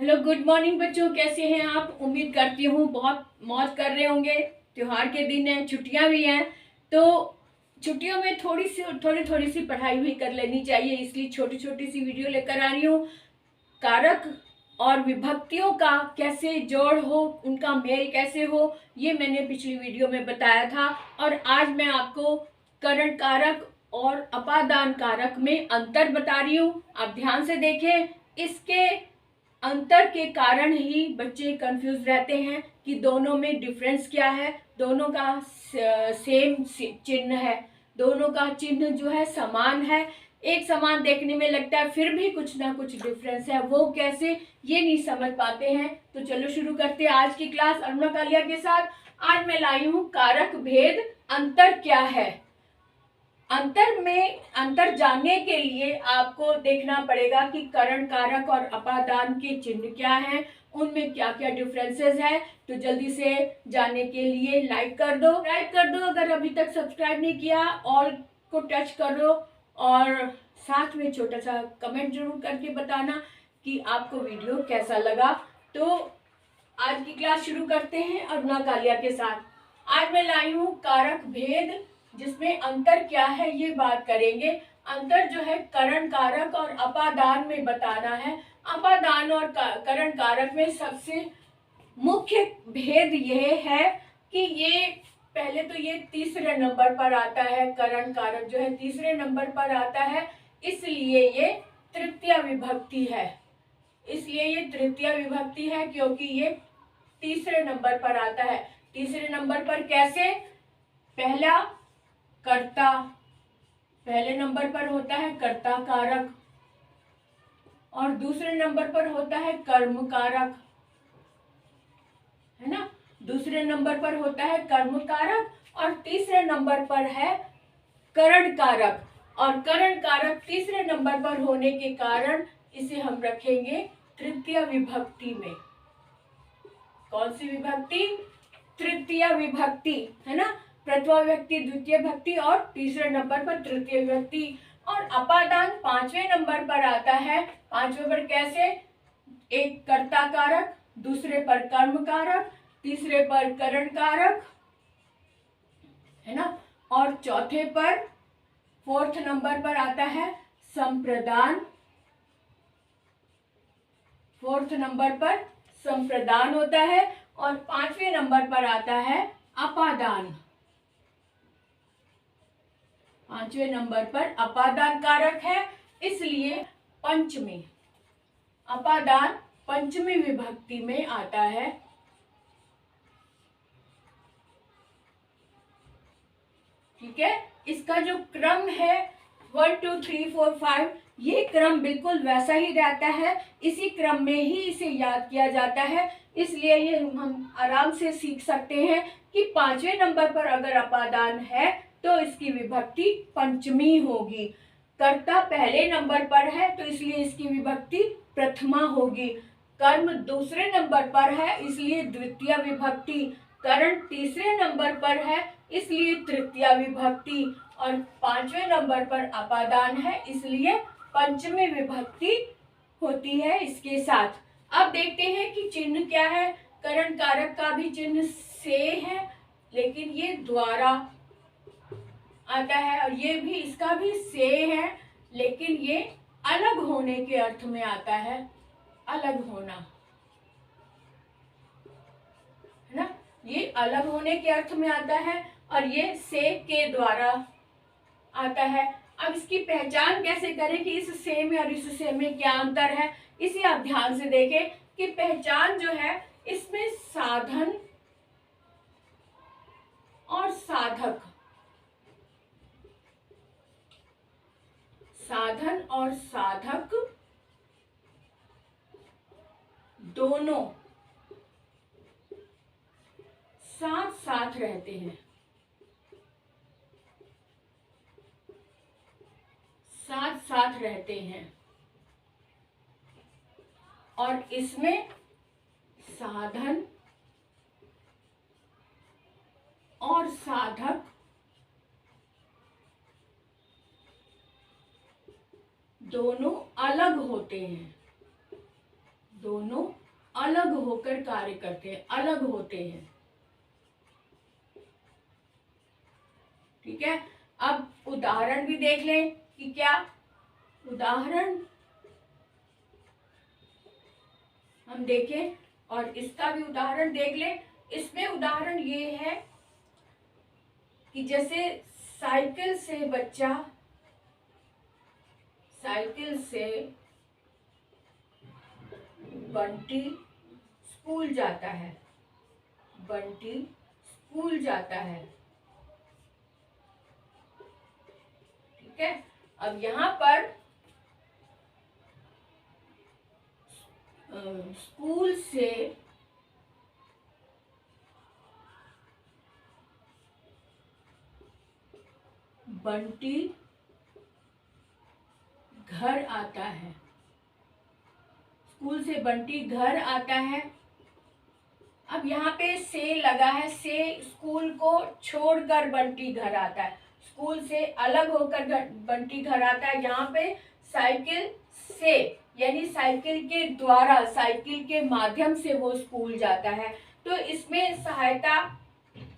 Hello, good morning बच्चों। कैसे हैं आप? उम्मीद करती हूँ बहुत मौज कर रहे होंगे। त्योहार के दिन है, छुट्टियां भी हैं, तो छुट्टियों में थोड़ी सी पढ़ाई भी कर लेनी चाहिए। इसलिए छोटी छोटी सी वीडियो लेकर आ रही हूँ। कारक और विभक्तियों का कैसे जोड़ हो, उनका मेल कैसे हो, ये मैंने पिछली वीडियो में बताया था। और आज मैं आपको करण कारक और अपादान कारक में अंतर बता रही हूँ। आप ध्यान से देखें। इसके अंतर के कारण ही बच्चे कंफ्यूज रहते हैं कि दोनों में डिफरेंस क्या है। दोनों का सेम चिन्ह है, दोनों का चिन्ह जो है समान है, एक समान देखने में लगता है, फिर भी कुछ ना कुछ डिफरेंस है। वो कैसे, ये नहीं समझ पाते हैं। तो चलो शुरू करते हैं आज की क्लास अरुणा कालिया के साथ। आज मैं लाई हूँ कारक भेद अंतर क्या है। अंतर जानने के लिए आपको देखना पड़ेगा कि करण कारक और अपादान के चिन्ह क्या हैं, उनमें क्या क्या डिफरेंसेस है। तो जल्दी से जानने के लिए लाइक कर दो, अगर अभी तक सब्सक्राइब नहीं किया, ऑल को टच कर दो और साथ में छोटा सा कमेंट जरूर करके बताना कि आपको वीडियो कैसा लगा। तो आज की क्लास शुरू करते हैं अरुणा कालिया के साथ। आज मैं लाई हूँ कारक भेद, जिसमें अंतर क्या है ये बात करेंगे। अंतर जो है करण कारक और अपादान में बताना है। अपादान और करण कारक में सबसे मुख्य भेद यह है कि ये पहले तो ये तीसरे नंबर पर आता है। करण कारक जो है तीसरे नंबर पर आता है, इसलिए ये तृतीय विभक्ति है। क्योंकि ये तीसरे नंबर पर आता है। तीसरे नंबर पर कैसे? पहला कर्ता, पहले नंबर पर होता है कर्ता कारक और दूसरे नंबर पर होता है कर्म कारक, है ना। दूसरे नंबर पर होता है कर्म कारक और तीसरे नंबर पर है करण कारक। और करण कारक तीसरे नंबर पर होने के कारण इसे हम रखेंगे तृतीय विभक्ति में। कौन सी विभक्ति? तृतीय विभक्ति, है ना। प्रथमा विभक्ति, द्वितीय विभक्ति और तीसरे नंबर पर तृतीय विभक्ति। और अपादान पांचवें नंबर पर आता है। पांचवें पर कैसे? एक कर्ता कारक, दूसरे पर कर्म कारक, तीसरे पर करण कारक, है ना। और चौथे पर, फोर्थ नंबर पर आता है संप्रदान। फोर्थ नंबर पर संप्रदान होता है और पांचवें नंबर पर आता है अपादान। पांचवें नंबर पर अपादान कारक है, इसलिए पंचमी, अपादान पंचमी विभक्ति में आता है। ठीक है। इसका जो क्रम है 1 2 3 4 5, ये क्रम बिल्कुल वैसा ही रहता है। इसी क्रम में ही इसे याद किया जाता है, इसलिए ये हम आराम से सीख सकते हैं कि पांचवें नंबर पर अगर अपादान है तो इसकी विभक्ति पंचमी होगी। कर्ता पहले नंबर पर है तो इसलिए इसकी विभक्ति प्रथमा होगी। कर्म दूसरे नंबर पर है इसलिए द्वितीय विभक्ति। करण तीसरे नंबर पर है इसलिए तृतीय विभक्ति। और पांचवें नंबर पर अपादान है इसलिए पंचमी विभक्ति होती है इसके साथ। अब देखते हैं कि चिन्ह क्या है। करण कारक का भी चिन्ह से है, लेकिन ये द्वारा आता है, और ये भी, इसका भी से है, लेकिन ये अलग होने के अर्थ में आता है। अलग होना, है ना। ये अलग होने के अर्थ में आता है और ये से के द्वारा आता है। अब इसकी पहचान कैसे करें कि इस से में और इस से में क्या अंतर है, इसे आप ध्यान से देखें कि पहचान जो है इसमें साधन और साधक, साधन और साधक दोनों साथ साथ रहते हैं। साथ साथ रहते हैं और इसमें साधन और साधक दोनों अलग होते हैं। दोनों अलग होकर कार्य करते हैं, अलग होते हैं। ठीक है, अब उदाहरण भी देख लें कि क्या उदाहरण हम देखें और इसका भी उदाहरण देख लें। इसमें उदाहरण ये है कि जैसे साइकिल से बच्चा साइकिल से बंटी स्कूल जाता है, बंटी स्कूल जाता है। ठीक है, अब यहाँ पर स्कूल से बंटी घर आता है, स्कूल से बंटी घर आता है। अब यहाँ पे से लगा है, से स्कूल को छोड़कर बंटी घर आता है, स्कूल से अलग होकर बंटी घर आता है। यहाँ पे साइकिल से यानी साइकिल के द्वारा, साइकिल के माध्यम से वो स्कूल जाता है। तो इसमें सहायता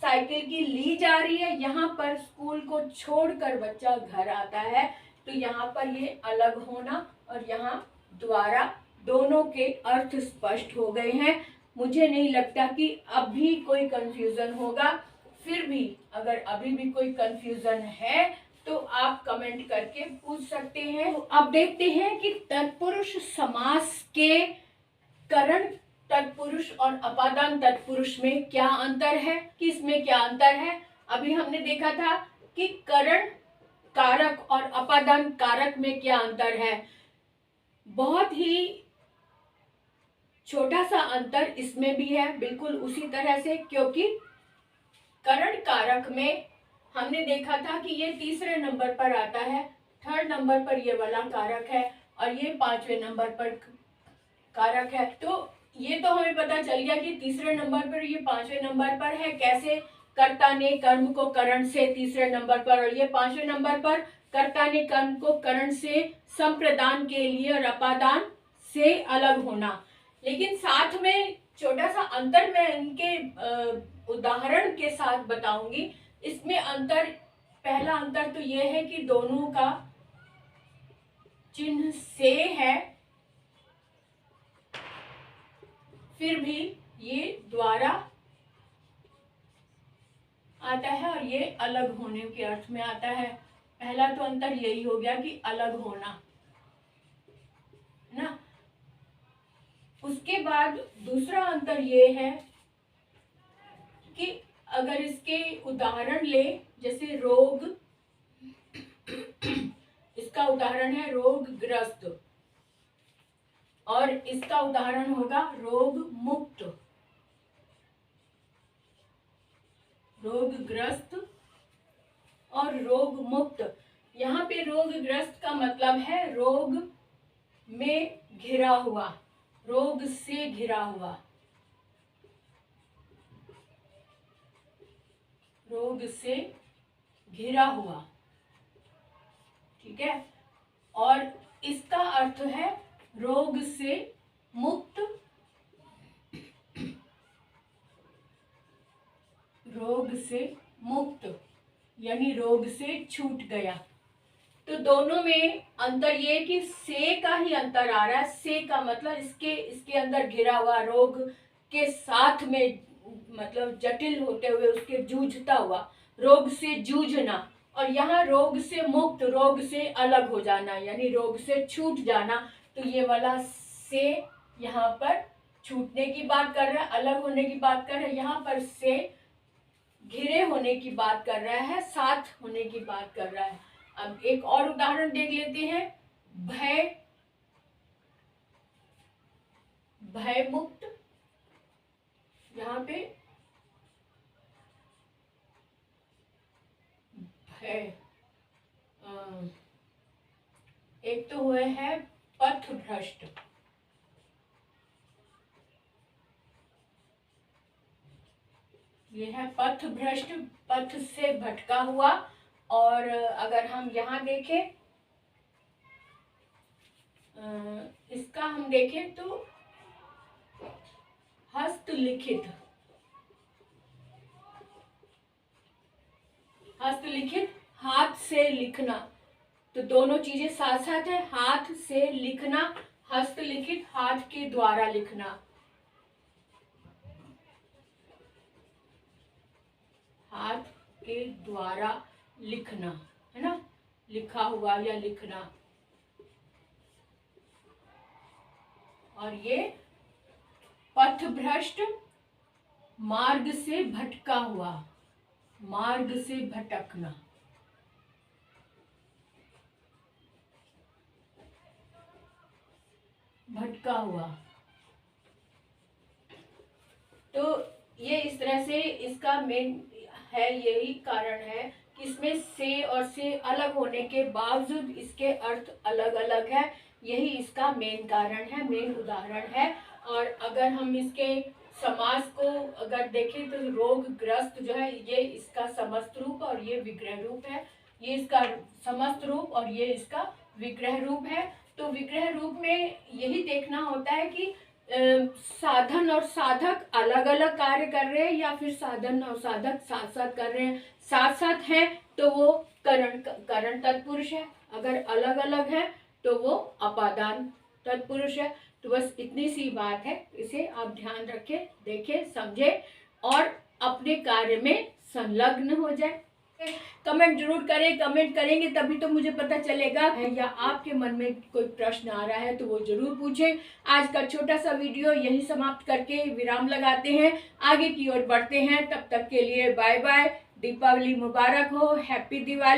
साइकिल की ली जा रही है। यहाँ पर स्कूल को छोड़कर बच्चा घर आता है, तो यहाँ पर ये अलग होना और यहाँ द्वारा, दोनों के अर्थ स्पष्ट हो गए हैं। मुझे नहीं लगता कि अभी कोई कंफ्यूजन होगा। फिर भी अगर अभी भी कोई कंफ्यूजन है तो आप कमेंट करके पूछ सकते हैं। अब देखते हैं कि तत्पुरुष समास के करण तत्पुरुष और अपादान तत्पुरुष में क्या अंतर है, किसमें क्या अंतर है। अभी हमने देखा था कि करण कारक और अपादान कारक में क्या अंतर है। बहुत ही छोटा सा अंतर इसमें भी है, बिल्कुल उसी तरह से, क्योंकि करण कारक में हमने देखा था कि ये तीसरे नंबर पर आता है, थर्ड नंबर पर ये वाला कारक है और ये पांचवें नंबर पर कारक है। तो ये तो हमें पता चल गया कि तीसरे नंबर पर, ये पांचवें नंबर पर है। कैसे? कर्ता ने कर्म को करण से तीसरे नंबर पर, और ये पांचवें नंबर पर कर्ता ने कर्म को करण से संप्रदान के लिए और अपादान से अलग होना। लेकिन साथ में छोटा सा अंतर मैं इनके उदाहरण के साथ बताऊंगी। इसमें अंतर, पहला अंतर तो ये है कि दोनों का चिन्ह से है, फिर भी ये द्वारा आता है और ये अलग होने के अर्थ में आता है। पहला तो अंतर यही हो गया कि अलग होना, ना। उसके बाद दूसरा अंतर ये है कि अगर इसके उदाहरण ले, जैसे रोग, इसका उदाहरण है रोगग्रस्त और इसका उदाहरण होगा रोग मुक्त। रोगग्रस्त और रोग मुक्त। यहाँ पे रोगग्रस्त का मतलब है रोग में घिरा हुआ, रोग से घिरा हुआ, रोग से घिरा हुआ। ठीक है, और इसका अर्थ है रोग से मुक्त, रोग से मुक्त यानी रोग से छूट गया। तो दोनों में अंतर ये कि से का ही अंतर आ रहा है। से का मतलब इसके अंदर घिरा हुआ, रोग के साथ में, मतलब जटिल होते हुए उसके जूझता हुआ, रोग से जूझना। और यहाँ रोग से मुक्त, रोग से अलग हो जाना यानी रोग से छूट जाना। तो ये वाला से यहाँ पर छूटने की बात कर रहा है, अलग होने की बात कर रहा है। यहाँ पर से घिरे होने की बात कर रहा है, साथ होने की बात कर रहा है। अब एक और उदाहरण देख लेते हैं। भय, भय मुक्त। यहाँ पे भय, एक तो हुए है पथ भ्रष्ट, ये है पथ भ्रष्ट, पथ से भटका हुआ। और अगर हम यहाँ देखें, इसका हम देखें तो हस्तलिखित, हस्तलिखित हाथ से लिखना, तो दोनों चीजें साथ साथ है, हाथ से लिखना, हस्तलिखित हाथ के द्वारा लिखना, हाथ के द्वारा लिखना, है ना, लिखा हुआ या लिखना। और ये पथभ्रष्ट, मार्ग से भटका हुआ, मार्ग से भटकना। भटका हुआ, तो ये इस तरह से इसका मेन है, यही कारण है कि इसमें से और से अलग होने के बावजूद इसके अर्थ अलग अलग है। यही इसका मेन कारण है, मेन उदाहरण है। और अगर हम इसके समास को अगर देखें तो रोगग्रस्त जो है ये इसका समस्त रूप और ये विग्रह रूप है, ये इसका समस्त रूप और ये इसका विग्रह रूप है। तो विग्रह रूप में यही देखना होता है कि साधन और साधक अलग अलग कार्य कर रहे हैं या फिर साधन और साधक साथ साथ कर रहे हैं। साथ साथ है तो वो करण तत्पुरुष है, अगर अलग अलग है तो वो अपादान तत्पुरुष है। तो बस इतनी सी बात है, इसे आप ध्यान रखें, देखें, समझें और अपने कार्य में संलग्न हो जाए। कमेंट जरूर करें, कमेंट करेंगे तभी तो मुझे पता चलेगा है, या आपके मन में कोई प्रश्न आ रहा है तो वो जरूर पूछें। आज का छोटा सा वीडियो यही समाप्त करके विराम लगाते हैं, आगे की ओर बढ़ते हैं। तब तक के लिए बाय बाय, दीपावली मुबारक हो, हैप्पी दिवाली।